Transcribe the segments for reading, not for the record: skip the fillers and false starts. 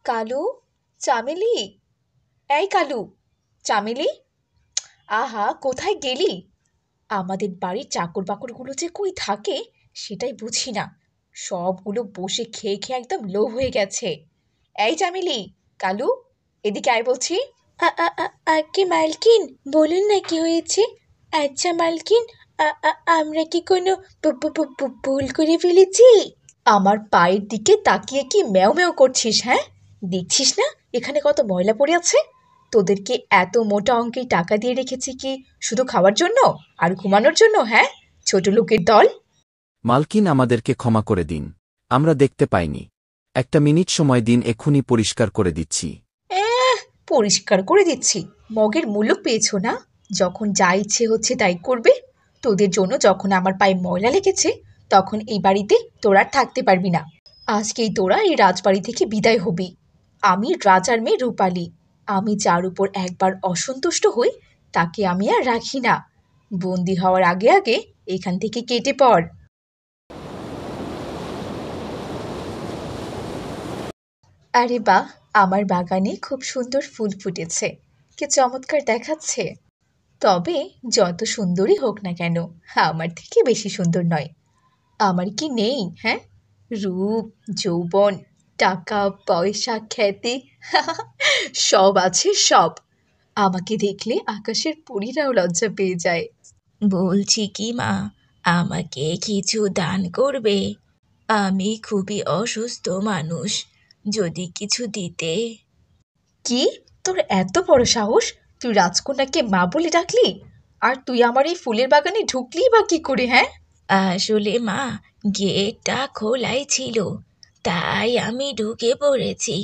কালু, চামেলি, এই কালু, চামেলি, আহা কোথায় গেলি? আমাদের বাড়ির চাকর বাকরগুলো যে কই থাকে সেটাই বুঝি না। সবগুলো বসে খেয়ে খেয়ে একদম লোভ হয়ে গেছে। এই চামেলি, কালু, এদিকে আয় বলছি। আগে মালকিন, বলুন না কি হয়েছে। আচ্ছা মালকিন, আমরা কি কোনো ভুল করে ফেলেছি? আমার পায়ের দিকে তাকিয়ে কি ম্যাও ম্যাও করছিস? হ্যাঁ, দেখছিস না এখানে কত ময়লা পড়ে আছে? তোদেরকে এত মোটা অঙ্কের টাকা দিয়ে রেখেছি কি শুধু খাওয়ার জন্য আর ঘুমানোর জন্য? হ্যাঁ, ছোট লোকের দল। মালকিন, আমাদেরকে ক্ষমা করে দিন, আমরা দেখতে পাইনি। একটা মিনিট সময় দিন, এক্ষুনি পরিষ্কার করে দিচ্ছি। পরিষ্কার করে দিচ্ছি? মগের মূল্য পেয়েছো না? যখন যা ইচ্ছে হচ্ছে তাই করবে। তোদের জন্য যখন আমার পায়ে ময়লা লেগেছে তখন এই বাড়িতে তোরা আর থাকতে পারবি না। আজকেই তোরা এই রাজবাড়ি থেকে বিদায় হবি। আমি রাজার মেয়ে রূপালী। আমি যার উপর একবার অসন্তুষ্ট হই তাকে আমি আর রাখি না। বন্দি হওয়ার আগে আগে এখান থেকে কেটে পড়। আরে বাহ, আমার বাগানে খুব সুন্দর ফুল ফুটেছে। কি চমৎকার দেখাচ্ছে। তবে যত সুন্দরই হোক না কেন, আমার থেকে বেশি সুন্দর নয়। আমার কি নেই? হ্যাঁ, রূপ, যৌবন, টাকা পয়সা, খ্যাতি, সব আছে সব। আমাকে দেখলে আকাশের পরীরাও লজ্জা পেয়ে যায়। বলছি কি মা, আমাকে কিছু দান করবে? আমি খুবই অসুস্থ মানুষ, যদি কিছু দিতে। কি, তোর এত বড় সাহস? তুই রাজকন্যাকে মা বলে ডাকলি? আর তুই আমার এই ফুলের বাগানে ঢুকলি বা কি করে? হ্যাঁ, আসলে মা, গেটটা খোলাই ছিল, তাই আমি ঢুকে পড়েছি।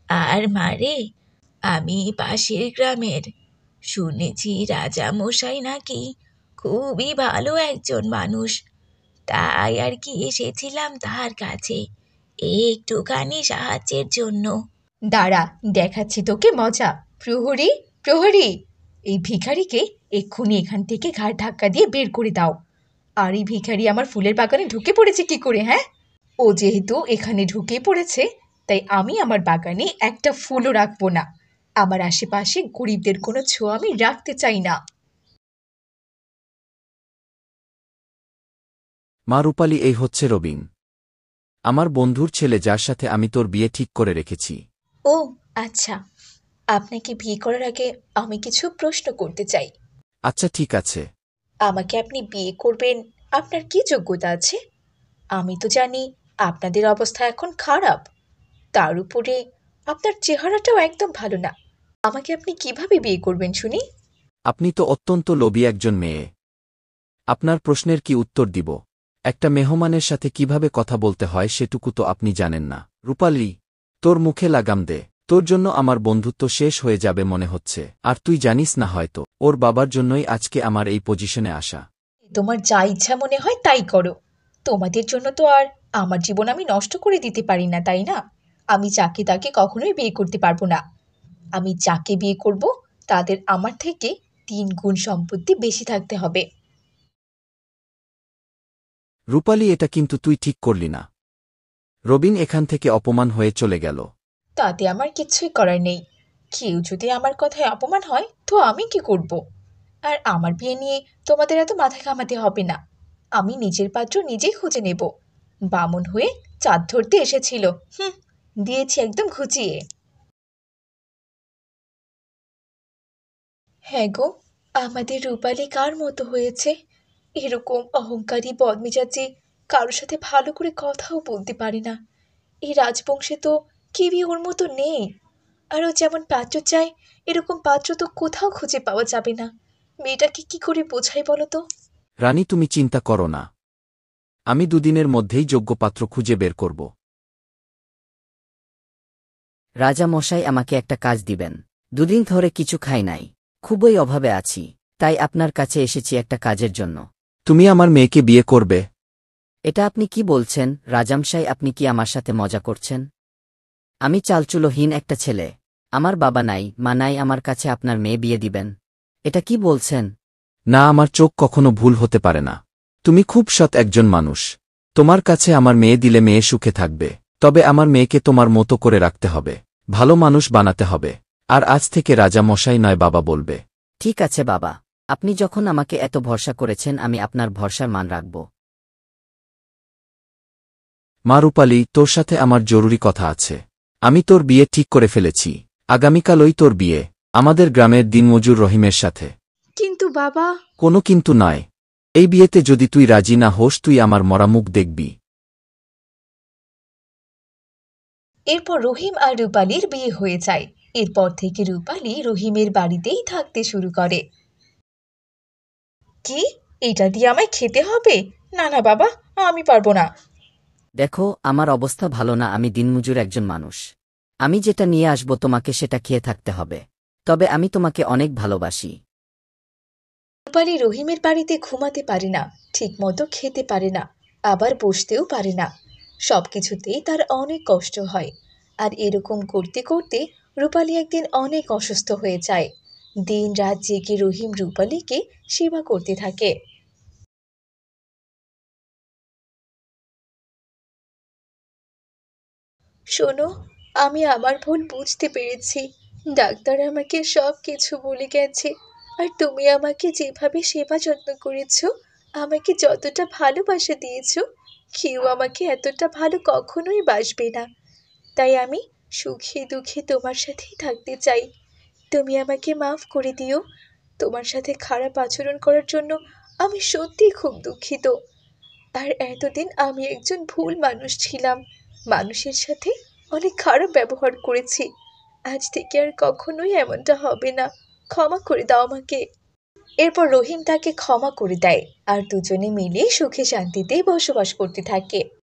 আর মারে, আমি পাশের গ্রামের, শুনেছি রাজা মশাই নাকি খুবই ভালো একজন মানুষ, তাই আর কি এসেছিলাম তার কাছে একটুখানি সাহায্যের জন্য। দাঁড়া, দেখাচ্ছি তোকে মজা। প্রহরী, প্রহরী, এই ভিখারিকে এক্ষুনি এখান থেকে ঘাড় ধাক্কা দিয়ে বের করে দাও। আর এই ভিখারি আমার ফুলের বাগানে ঢুকে পড়েছে কি করে? হ্যাঁ, ও যেহেতু এখানে ঢুকে পড়েছে তাই আমি আমার বাগানে একটা ফুলও রাখবো না। আমার আশেপাশে গরিবদের কোনো ছোঁয়া আমি রাখতে চাই না। মা রূপালী, এই হচ্ছে রবিন, আমার বন্ধুর ছেলে, যার সাথে আমি তোর বিয়ে ঠিক করে রেখেছি। ও আচ্ছা, আপনাকে বিয়ে করার আগে আমি কিছু প্রশ্ন করতে চাই। আচ্ছা ঠিক আছে। আমাকে আপনি বিয়ে করবেন, আপনার কি যোগ্যতা আছে? আমি তো জানি আপনাদের অবস্থা এখন খারাপ, তার উপরে আপনার চেহারাটাও একদম ভালো না। আমাকে আপনি কিভাবে বিয়ে করবেন শুনি? আপনি তো অত্যন্ত লোভী একজন মেয়ে। আপনার প্রশ্নের কি উত্তর দিব? একটা মেহমানের সাথে কিভাবে কথা বলতে হয় সেটুকু তো আপনি জানেন না। রূপালী, তোর মুখে লাগাম দে, তোর জন্য আমার বন্ধুত্ব শেষ হয়ে যাবে মনে হচ্ছে। আর তুই জানিস না হয়তো, ওর বাবার জন্যই আজকে আমার এই পজিশনে আসা। তোমার যা ইচ্ছা মনে হয় তাই করো। তোমাদের জন্য তো আর আমার জীবন আমি নষ্ট করে দিতে পারি না, তাই না? আমি যাকে তাকে কখনোই বিয়ে করতে পারবো না। আমি যাকে বিয়ে করব তাদের আমার থেকে 3 গুণ সম্পত্তি বেশি থাকতে হবে। রূপালী, এটা কিন্তু তুই ঠিক করলি না। রবিন এখান থেকে অপমান হয়ে চলে গেল। তাতে আমার কিছুই করার নেই। কেউ যদি আমার কথায় অপমান হয় তো আমি কি করব? আর আমার বিয়ে নিয়ে তোমাদের এত মাথা ঘামাতে হবে না। আমি নিজের পাত্র নিজেই খুঁজে নেব। বামুন হয়ে চাঁদ ধরতে এসেছিল, হুম, দিয়েছি একদম ঘুচিয়ে। হ্যাঁ গো, আমাদের রূপালী কার মতো হয়েছে? এরকম অহংকারী বদমেজাজি, কারোর সাথে ভালো করে কথাও বলতে পারে না। এই রাজবংশে তো কেউই ওর মতো নেই। আর ও যেমন পাত্র চায় এরকম পাত্র তো কোথাও খুঁজে পাওয়া যাবে না। মেয়েটাকে কি করে বোঝাই বলো তো? রানী, তুমি চিন্তা করো না, আমি দুদিনের মধ্যেই যোগ্য পাত্র খুঁজে বের করব। রাজা মশাই, আমাকে একটা কাজ দিবেন। দুদিন ধরে কিছু খাই নাই, খুবই অভাবে আছি, তাই আপনার কাছে এসেছি একটা কাজের জন্য। তুমি আমার মেয়েকে বিয়ে করবে? এটা আপনি কি বলছেন রাজামশাই? আপনি কি আমার সাথে মজা করছেন? আমি চালচুলোহীন একটা ছেলে, আমার বাবা নাই মা নাই, আমার কাছে আপনার মেয়ে বিয়ে দিবেন? এটা কি বলছেন? না, আমার চোখ কখনো ভুল হতে পারে না। তুমি খুব সৎ একজন মানুষ। তোমার কাছে আমার মেয়ে দিলে মেয়ে সুখে থাকবে, তবে আমার মেয়েকে তোমার মতো করে রাখতে হবে। ভালো মানুষ বানাতে হবে। আর আজ থেকে রাজা মশাই নয় বাবা বলবে। ঠিক আছে বাবা, আপনি যখন আমাকে এত ভরসা করেছেন আমি আপনার ভরসার মান রাখব। মা রূপালী, তোর সাথে আমার জরুরি কথা আছে। আমি তোর বিয়ে ঠিক করে ফেলেছি। আগামীকালই তোর বিয়ে, আমাদের গ্রামের দিনমজুর রহিমের সাথে। কিন্তু বাবা। কোনো কিন্তু নয়। এই বিয়েতে যদি তুই রাজি না হোস তুই আমার মরা মুখ দেখবি। এরপর রহিম আর রূপালীর বিয়ে হয়ে যায়। এরপর থেকে রূপালী রহিমের বাড়িতেই থাকতে শুরু করে। কি? এটা দিয়ে আমায় খেতে হবে? না না বাবা, আমি পারবো না। দেখো, আমার অবস্থা ভালো না, আমি দিনমজুর একজন মানুষ। আমি যেটা নিয়ে আসব তোমাকে সেটা খেয়ে থাকতে হবে। তবে আমি তোমাকে অনেক ভালোবাসি। রূপালী রহিমের বাড়িতে ঘুমাতে পারে না, ঠিক মতো খেতে পারে না, আবার বসতেও পারে না। সবকিছুতেই তার অনেক কষ্ট হয়। আর এরকম করতে করতে রূপালী একদিন অনেক অসুস্থ হয়ে যায়। দিন রাত জেগে রহিম রূপালীকে সেবা করতে থাকে। শোনো, আমি আমার ভুল বুঝতে পেরেছি। ডাক্তার আমাকে সব কিছু বলে গেছে। আর তুমি আমাকে যেভাবে সেবা যত্ন করেছো, আমাকে যতটা ভালোবাসা দিয়েছো, কেউ আমাকে এতটা ভালো কখনোই বাসবে না। তাই আমি সুখে দুঃখে তোমার সাথেই থাকতে চাই। তুমি আমাকে মাফ করে দিও। তোমার সাথে খারাপ আচরণ করার জন্য আমি সত্যিই খুব দুঃখিত। আর এতদিন আমি একজন ভুল মানুষ ছিলাম, মানুষের সাথে অনেক খারাপ ব্যবহার করেছি। আজ থেকে আর কখনোই এমনটা হবে না। ক্ষমা করে দাও আমাকে। এরপর রহিম তাকে ক্ষমা করে দেয় আর দুজনে মিলে সুখে শান্তিতে বসবাস করতে থাকে।